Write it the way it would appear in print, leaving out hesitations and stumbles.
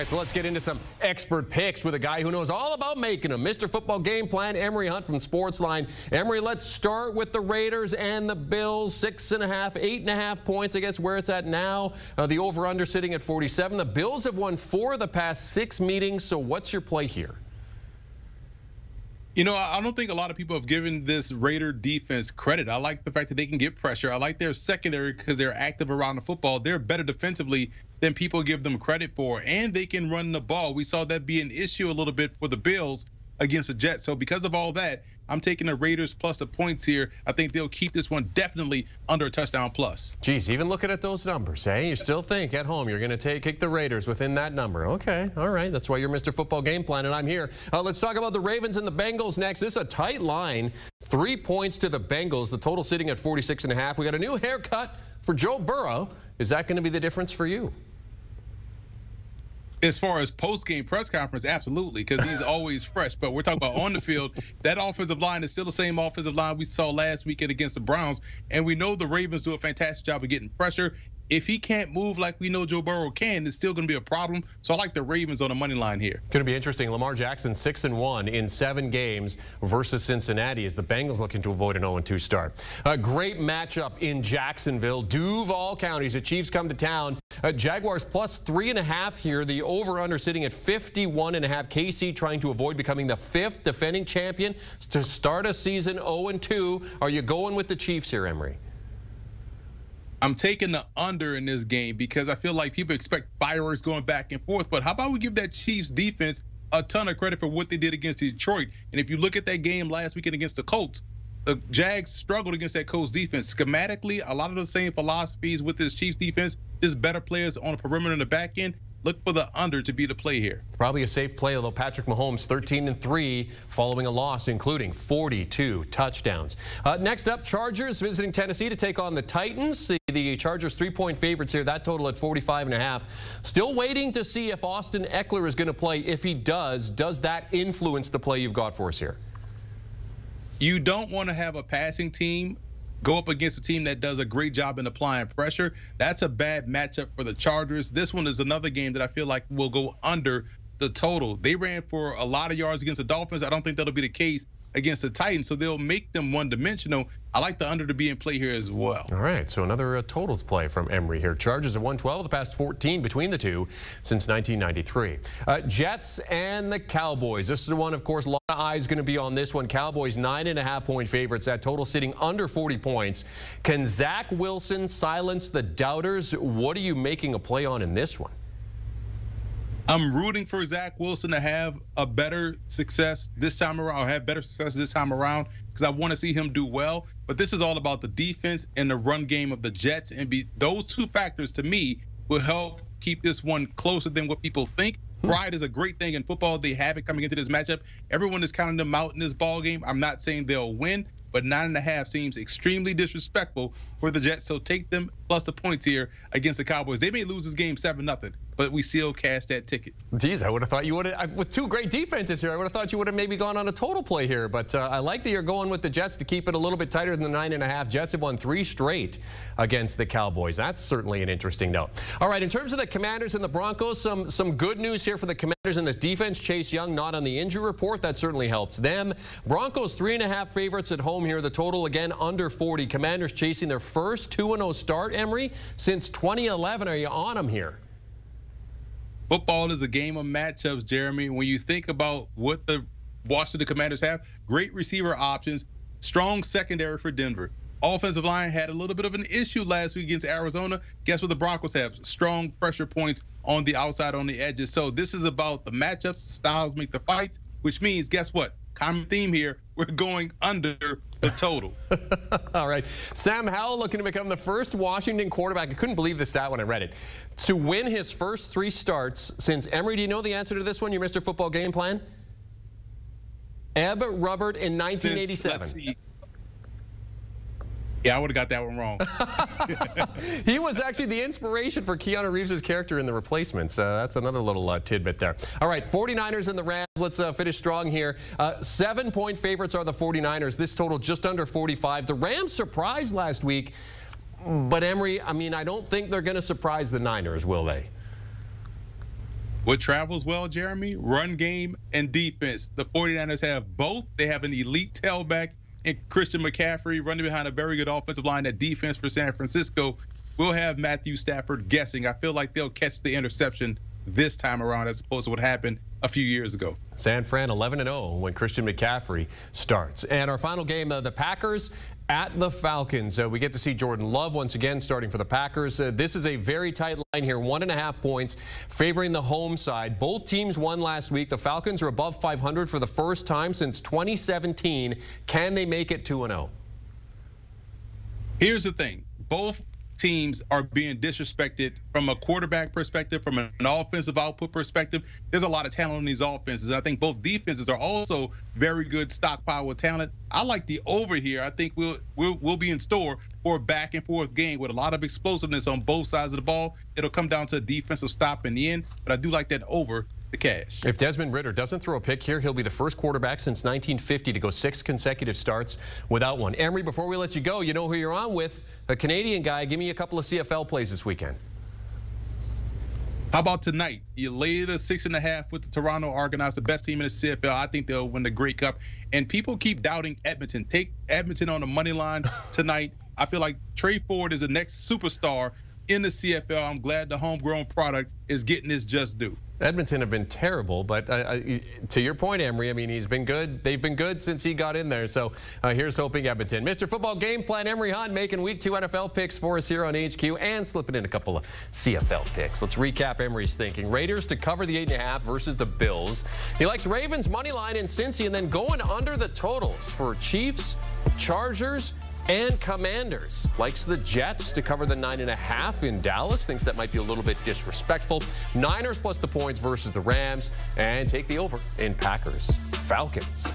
All right, so let's get into some expert picks with a guy who knows all about making them. Mr. Football Game Plan, Emory Hunt from Sportsline. Emory, let's start with the Raiders and the Bills. 6.5, 8.5 points, I guess, where it's at now. The over-under sitting at 47. The Bills have won 4 of the past 6 meetings, so what's your play here? You know, I don't think a lot of people have given this Raider defense credit. I like the fact that they can get pressure. I like their secondary because they're active around the football. They're better defensively than people give them credit for, and they can run the ball. We saw that be an issue a little bit for the Bills against the Jets. So because of all that, I'm taking the Raiders plus the points here. I think they'll keep this one definitely under a touchdown plus. Geez, even looking at those numbers, eh? You still think at home you're going to kick the Raiders within that number. Okay, all right. That's why you're Mr. Football Game Plan, and I'm here. Let's talk about the Ravens and the Bengals next. This is a tight line. 3 points to the Bengals. The total sitting at 46.5. We got a new haircut for Joe Burrow. Is that going to be the difference for you? As far as post-game press conference, absolutely, because he's always fresh. But we're talking about on the field, that offensive line is still the same offensive line we saw last weekend against the Browns. And we know the Ravens do a fantastic job of getting pressure. If he can't move like we know Joe Burrow can, it's still going to be a problem. So I like the Ravens on the money line here. Going to be interesting. Lamar Jackson 6-1 in 7 games versus Cincinnati as the Bengals looking to avoid an 0-2 start. A great matchup in Jacksonville. Duval Counties. The Chiefs come to town. Jaguars plus 3.5 here. The over-under sitting at 51.5. KC trying to avoid becoming the 5th defending champion to start a season 0-2. Are you going with the Chiefs here, Emory? I'm taking the under in this game because I feel like people expect fireworks going back and forth. But how about we give that Chiefs defense a ton of credit for what they did against Detroit? And if you look at that game last weekend against the Colts, the Jags struggled against that Colts defense. Schematically, a lot of the same philosophies with this Chiefs defense, just better players on the perimeter and the back end. Look for the under to be the play here. Probably a safe play, although Patrick Mahomes 13-3 following a loss, including 42 touchdowns. Next up, Chargers visiting Tennessee to take on the Titans. The Chargers 3-point favorites here. That total at 45.5. Still waiting to see if Austin Eckler is going to play. If he does that influence the play you've got for us here? You don't want to have a passing team go up against a team that does a great job in applying pressure. That's a bad matchup for the Chargers. This one is another game that I feel like will go under the total. They ran for a lot of yards against the Dolphins. I don't think that'll be the case against the Titans, so they'll make them one-dimensional. I like the under to be in play here as well. All right, so another totals play from Emory here. Chargers at 112, the past 14 between the two since 1993. Jets and the Cowboys. This is the one, of course, a lot of eyes going to be on this one. Cowboys 9.5-point favorites. That total sitting under 40 points. Can Zach Wilson silence the doubters? What are you making a play on in this one? I'm rooting for Zach Wilson to have a better success this time around, or have better success this time around, because I want to see him do well. But this is all about the defense and the run game of the Jets, and those two factors to me will help keep this one closer than what people think. Pride is a great thing in football. They have it coming into this matchup. Everyone is counting them out in this ball game. I'm not saying they'll win, but 9.5 seems extremely disrespectful for the Jets. So take them plus the points here against the Cowboys. They may lose this game 7-0, but we still cash that ticket. Geez, I would have thought you would have, with 2 great defenses here, I would have thought you would have maybe gone on a total play here. But I like that you're going with the Jets to keep it a little bit tighter than the 9.5. Jets have won 3 straight against the Cowboys. That's certainly an interesting note. All right, in terms of the Commanders and the Broncos, some good news here for the Commanders in this defense. Chase Young not on the injury report. That certainly helps them. Broncos 3.5 favorites at home here. The total again under 40. Commanders chasing their first 2-0 start, Emory, since 2011. Are you on them here? Football is a game of matchups, Jeremy. When you think about what the Washington Commanders have, great receiver options, strong secondary for Denver. Offensive line had a little bit of an issue last week against Arizona. Guess what the Broncos have? Strong pressure points on the outside, on the edges. So this is about the matchups. Styles make the fights, which means, guess what? Common theme here, we're going under the total. All right. Sam Howell looking to become the first Washington quarterback. I couldn't believe the stat when I read it. To win his first 3 starts since, Emory, do you know the answer to this one? Your Mr. Football Game Plan? Ebb Rubbert in 1987. Yeah, I would have got that one wrong. He was actually the inspiration for Keanu Reeves' character in The Replacements. That's another little tidbit there. All right, 49ers and the Rams. Let's finish strong here. 7-point favorites are the 49ers. This total just under 45. The Rams surprised last week, but Emory, I mean, I don't think they're going to surprise the Niners, will they? What travels well, Jeremy? Run game and defense. The 49ers have both. They have an elite tailback in Christian McCaffrey running behind a very good offensive line. That defense for San Francisco will have Matthew Stafford guessing. I feel like they'll catch the interception this time around as opposed to what happened a few years ago. San Fran 11-0 when Christian McCaffrey starts. And our final game, the Packers at the Falcons. We get to see Jordan Love once again starting for the Packers. This is a very tight line here, 1.5 points favoring the home side. Both teams won last week. The Falcons are above 500 for the first time since 2017. Can they make it 2-0? Here's the thing. Both teams are being disrespected from a quarterback perspective, from an offensive output perspective. There's a lot of talent on these offenses. I think both defenses are also very good stockpile with talent. I like the over here. I think we'll be in store for a back and forth game with a lot of explosiveness on both sides of the ball. It'll come down to a defensive stop in the end, but I do like that over the cash. If Desmond Ridder doesn't throw a pick here, he'll be the first quarterback since 1950 to go 6 consecutive starts without one. Emory, before we let you go, you know who you're on with, a Canadian guy. Give me a couple of CFL plays this weekend. How about tonight? You lay the 6.5 with the Toronto Argonauts, the best team in the CFL. I think they'll win the Grey Cup. And people keep doubting Edmonton. Take Edmonton on the money line tonight. I feel like Trey Ford is the next superstar in the CFL. I'm glad the homegrown product is getting his just due. Edmonton have been terrible, but to your point, Emory, I mean, he's been good. They've been good since he got in there. So here's hoping Edmonton. Mr. Football Game Plan, Emory Hunt making Week 2 NFL picks for us here on HQ and slipping in a couple of CFL picks. Let's recap Emory's thinking. Raiders to cover the 8.5 versus the Bills. He likes Ravens money line in Cincy and then going under the totals for Chiefs, Chargers, and Commanders. Likes the Jets to cover the 9.5 in Dallas. Thinks that might be a little bit disrespectful. Niners plus the points versus the Rams. And take the over in Packers Falcons.